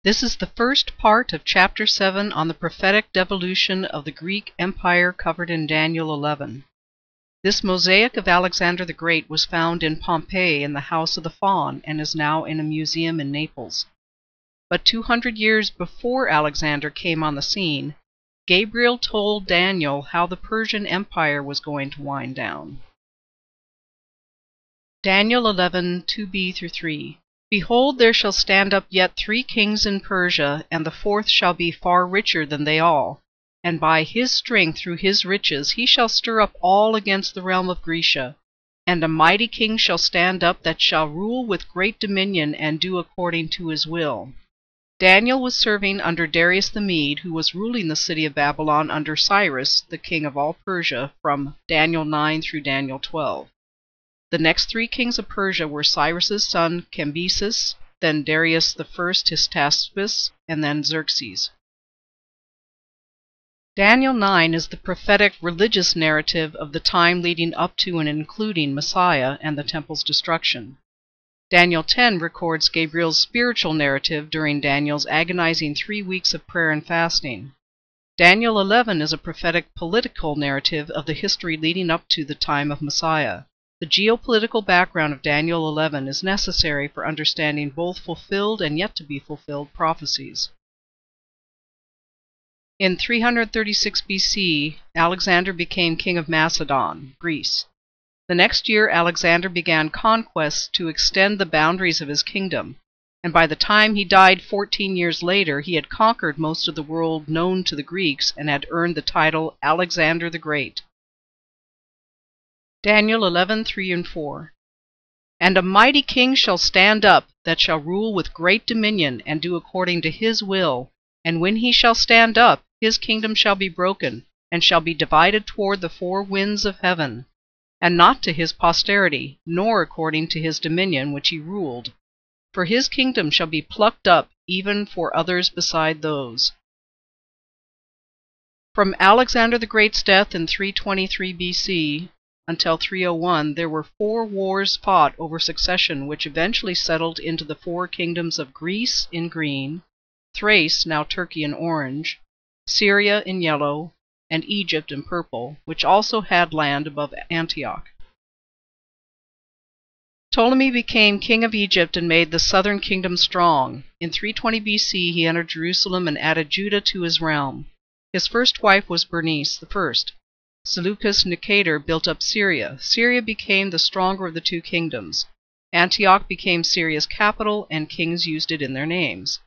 This is the first part of Chapter 7 on the prophetic devolution of the Greek Empire covered in Daniel 11. This mosaic of Alexander the Great was found in Pompeii in the House of the Faun and is now in a museum in Naples. But 200 years before Alexander came on the scene, Gabriel told Daniel how the Persian Empire was going to wind down. Daniel 11, 2b-3. Behold, there shall stand up yet 3 kings in Persia, and the 4th shall be far richer than they all. And by his strength through his riches he shall stir up all against the realm of Grecia. And a mighty king shall stand up that shall rule with great dominion and do according to his will. Daniel was serving under Darius the Mede, who was ruling the city of Babylon under Cyrus, the king of all Persia, from Daniel 9 through Daniel 12. The next 3 kings of Persia were Cyrus's son Cambyses, then Darius I Hystaspes, and then Xerxes. Daniel 9 is the prophetic religious narrative of the time leading up to and including Messiah and the temple's destruction. Daniel 10 records Gabriel's spiritual narrative during Daniel's agonizing 3 weeks of prayer and fasting. Daniel 11 is a prophetic political narrative of the history leading up to the time of Messiah. The geopolitical background of Daniel 11 is necessary for understanding both fulfilled and yet to be fulfilled prophecies. In 336 BC, Alexander became king of Macedon, Greece. The next year, Alexander began conquests to extend the boundaries of his kingdom, and by the time he died 14 years later, he had conquered most of the world known to the Greeks and had earned the title Alexander the Great. Daniel 11, 3-4. And a mighty king shall stand up, that shall rule with great dominion, and do according to his will. And when he shall stand up, his kingdom shall be broken, and shall be divided toward the 4 winds of heaven, and not to his posterity, nor according to his dominion which he ruled. For his kingdom shall be plucked up, even for others beside those. From Alexander the Great's death in 323 BC, until 301, there were 4 wars fought over succession which eventually settled into the 4 kingdoms of Greece in green, Thrace, now Turkey, in orange, Syria in yellow, and Egypt in purple, which also had land above Antioch. Ptolemy became king of Egypt and made the southern kingdom strong. In 320 BC he entered Jerusalem and added Judah to his realm. His first wife was Bernice I. Seleucus Nicator built up Syria. Syria became the stronger of the 2 kingdoms. Antioch became Syria's capital, and kings used it in their names.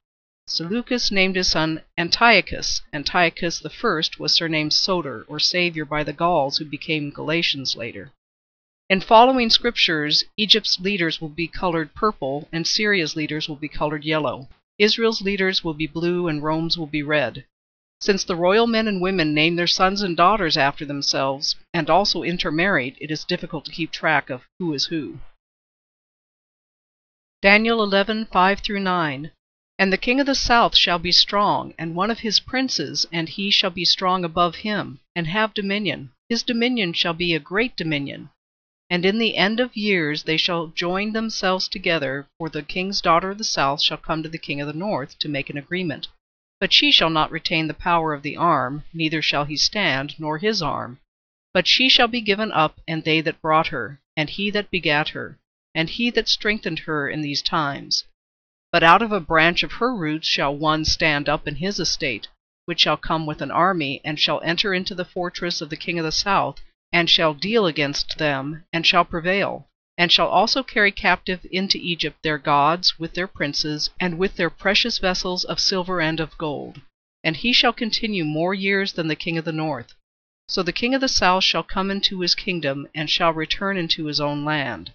Seleucus named his son Antiochus. Antiochus I was surnamed Soter, or Savior, by the Gauls, who became Galatians later. In following scriptures, Egypt's leaders will be colored purple, and Syria's leaders will be colored yellow. Israel's leaders will be blue, and Rome's will be red. Since the royal men and women named their sons and daughters after themselves, and also intermarried, it is difficult to keep track of who is who. Daniel 11, 5-9. And the king of the south shall be strong, and one of his princes, and he shall be strong above him, and have dominion. His dominion shall be a great dominion. And in the end of years they shall join themselves together, for the king's daughter of the south shall come to the king of the north to make an agreement. But she shall not retain the power of the arm, neither shall he stand, nor his arm. But she shall be given up, and they that brought her, and he that begat her, and he that strengthened her in these times. But out of a branch of her roots shall one stand up in his estate, which shall come with an army, and shall enter into the fortress of the king of the south, and shall deal against them, and shall prevail, and shall also carry captive into Egypt their gods, with their princes, and with their precious vessels of silver and of gold. And he shall continue more years than the king of the north. So the king of the south shall come into his kingdom, and shall return into his own land.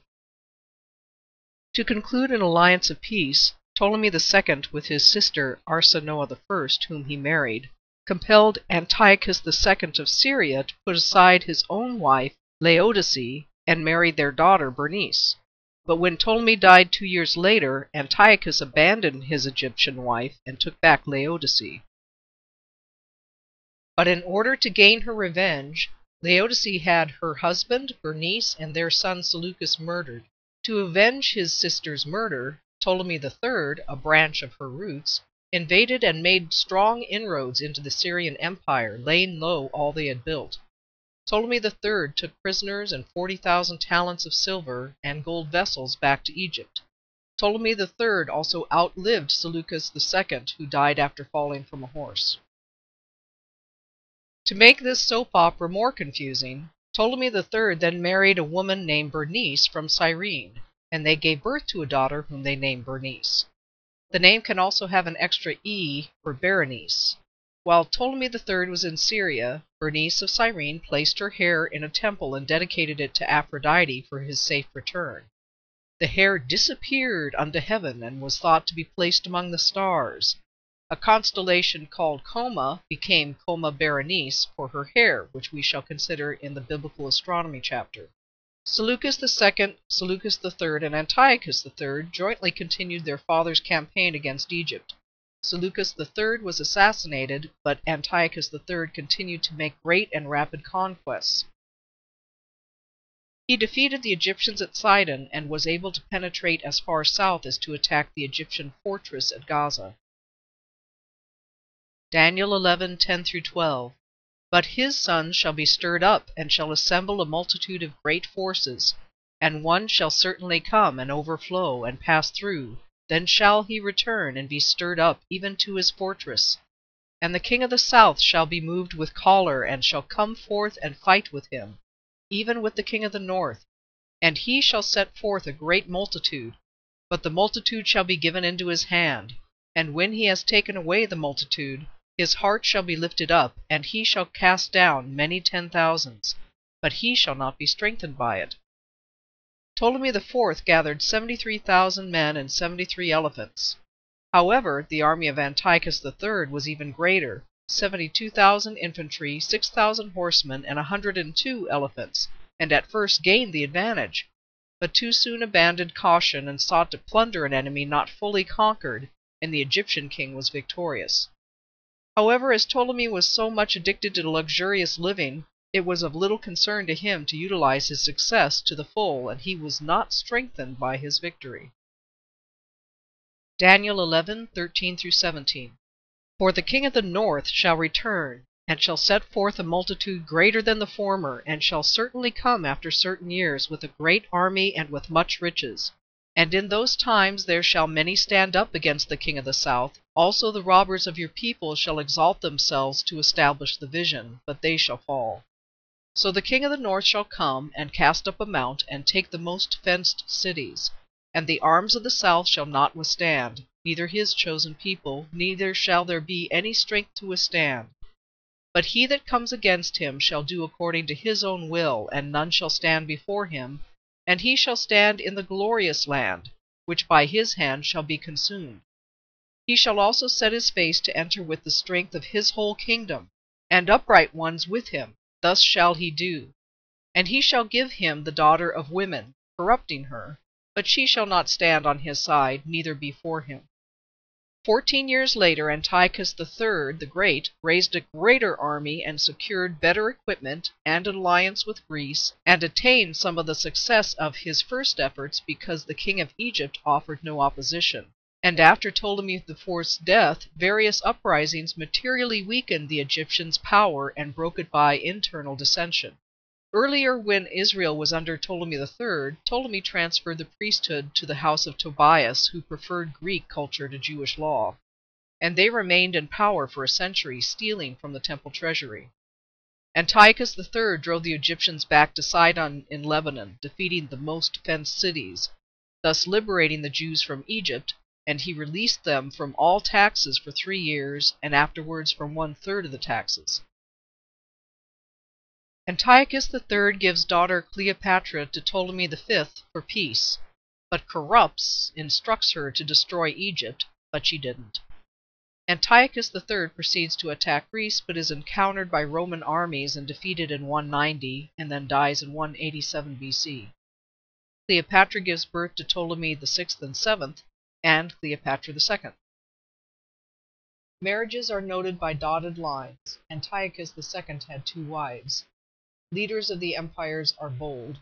To conclude an alliance of peace, Ptolemy II, with his sister Arsinoe I, whom he married, compelled Antiochus II of Syria to put aside his own wife Laodice and married their daughter Bernice. But when Ptolemy died 2 years later, Antiochus abandoned his Egyptian wife and took back Laodice. But in order to gain her revenge, Laodice had her husband Bernice and their son Seleucus murdered. To avenge his sister's murder, Ptolemy III, a branch of her roots, invaded and made strong inroads into the Syrian Empire, laying low all they had built. Ptolemy III took prisoners and 40,000 talents of silver and gold vessels back to Egypt. Ptolemy III also outlived Seleucus II, who died after falling from a horse. To make this soap opera more confusing, Ptolemy III then married a woman named Bernice from Cyrene, and they gave birth to a daughter whom they named Bernice. The name can also have an extra E for Berenice. While Ptolemy III was in Syria, Bernice of Cyrene placed her hair in a temple and dedicated it to Aphrodite for his safe return. The hair disappeared unto heaven and was thought to be placed among the stars. A constellation called Coma became Coma Berenice for her hair, which we shall consider in the Biblical Astronomy chapter. Seleucus II, Seleucus III, and Antiochus III jointly continued their father's campaign against Egypt. Seleucus III was assassinated, but Antiochus III continued to make great and rapid conquests. He defeated the Egyptians at Sidon and was able to penetrate as far south as to attack the Egyptian fortress at Gaza. Daniel 11:10-12. But his sons shall be stirred up, and shall assemble a multitude of great forces, and one shall certainly come, and overflow, and pass through, then shall he return, and be stirred up even to his fortress. And the king of the south shall be moved with choler, and shall come forth and fight with him, even with the king of the north. And he shall set forth a great multitude, but the multitude shall be given into his hand. And when he has taken away the multitude, his heart shall be lifted up, and he shall cast down many 10,000s, but he shall not be strengthened by it. Ptolemy IV gathered 73,000 men and 73 elephants. However, the army of Antiochus III was even greater, 72,000 infantry, 6,000 horsemen, and 102 elephants, and at first gained the advantage, but too soon abandoned caution and sought to plunder an enemy not fully conquered, and the Egyptian king was victorious. However, as Ptolemy was so much addicted to luxurious living, it was of little concern to him to utilize his success to the full, and he was not strengthened by his victory. Daniel 11:13-17. For the king of the north shall return, and shall set forth a multitude greater than the former, and shall certainly come after certain years with a great army and with much riches. And in those times there shall many stand up against the king of the south. Also the robbers of your people shall exalt themselves to establish the vision, but they shall fall. So the king of the north shall come, and cast up a mount, and take the most fenced cities. And the arms of the south shall not withstand, neither his chosen people, neither shall there be any strength to withstand. But he that comes against him shall do according to his own will, and none shall stand before him, and he shall stand in the glorious land, which by his hand shall be consumed. He shall also set his face to enter with the strength of his whole kingdom, and upright ones with him. Thus shall he do. And he shall give him the daughter of women, corrupting her, but she shall not stand on his side, neither before him. 14 years later, Antiochus III the Great raised a greater army and secured better equipment and an alliance with Greece, and attained some of the success of his first efforts because the king of Egypt offered no opposition. And after Ptolemy IV's death, various uprisings materially weakened the Egyptians' power and broke it by internal dissension. Earlier, when Israel was under Ptolemy III, Ptolemy transferred the priesthood to the house of Tobias, who preferred Greek culture to Jewish law, and they remained in power for a century, stealing from the temple treasury. Antiochus III drove the Egyptians back to Sidon in Lebanon, defeating the most fenced cities, thus liberating the Jews from Egypt, and he released them from all taxes for 3 years, and afterwards from 1/3 of the taxes. Antiochus III gives daughter Cleopatra to Ptolemy V for peace, but instructs her to destroy Egypt, but she didn't. Antiochus III proceeds to attack Greece, but is encountered by Roman armies and defeated in 190, and then dies in 187 BC. Cleopatra gives birth to Ptolemy VI and VII, and Cleopatra II. Marriages are noted by dotted lines. Antiochus II had 2 wives. Leaders of the empires are bold.